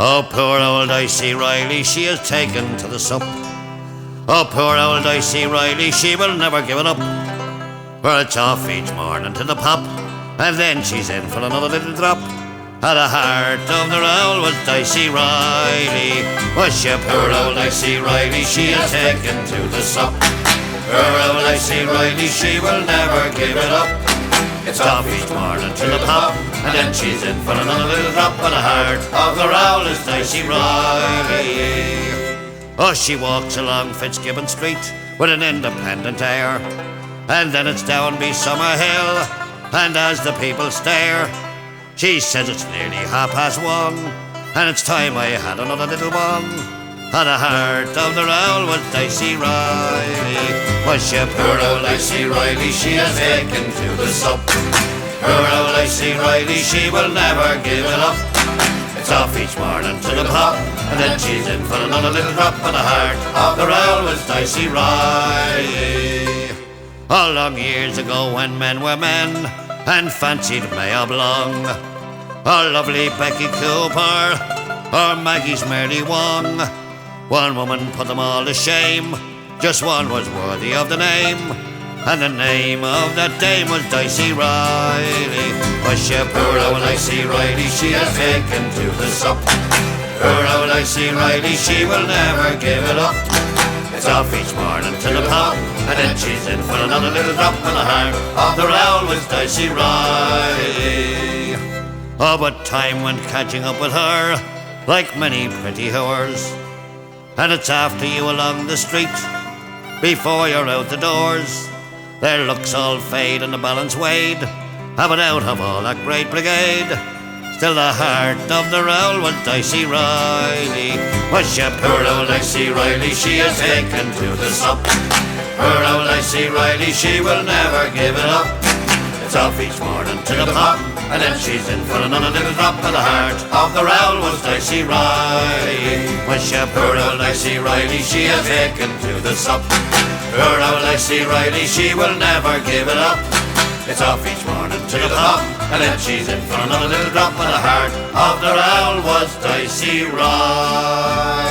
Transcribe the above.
Oh, poor old Dicey Riley, she is taken to the sup. Oh, poor old Dicey Riley, she will never give it up. For it's off each morning to the pop, and then she's in for another little drop. At the heart of the rowl was Dicey Riley. Was she poor old Dicey Riley, she is taken to the sup. Poor old Dicey Riley, she will never give it up. It's off each morning to the pop, and then she's in for another little drop. At the heart of the rowl is Dicey Riley. Oh, she walks along Fitzgibbon Street with an independent air, and then it's down by Summerhill, and as the people stare, she says it's nearly 1:30, and it's time I had another little one. At the heart of the rowl was Dicey Riley. Was she poor old Dicey Riley, she is taken to the sup. Poor old Dicey Riley, she will never give it up. It's off each morning to the pop, and then she's in for another little drop. At the heart of the rowl was Dicey Riley. Oh, long years ago when men were men and fancied Mayo Blong, or lovely Becky Cooper, or Maggie's Mary Wong, one woman put them all to shame, just one was worthy of the name, and the name of that dame was Dicey Riley. Was she poor old Dicey Riley, she is taken to the sup. Poor old Dicey Riley, she will never give it up. It's off each morning to the pop, and then she's in for another little drop. In the heart of the rowl was Dicey Riley. Oh, but time went catching up with her, like many pretty whores, and it's after you along the street, before you're out the doors. Their looks all fade and the balance weighed, but out of all that great brigade, still the heart of the rowl was Dicey Riley. Was she poor old Dicey Riley, she is taken to the sup. Poor old Dicey Riley, she will never give it up. It's off each morning to the pop, and then she's in for another little drop. At the heart of the rowl was Dicey Riley. Was she poor old Dicey Riley, she is taken to the sup. Poor old Dicey Riley, she will never give it up. It's off each morning to the pop, and then she's in for another little drop. And the heart of the rowl was Dicey Riley.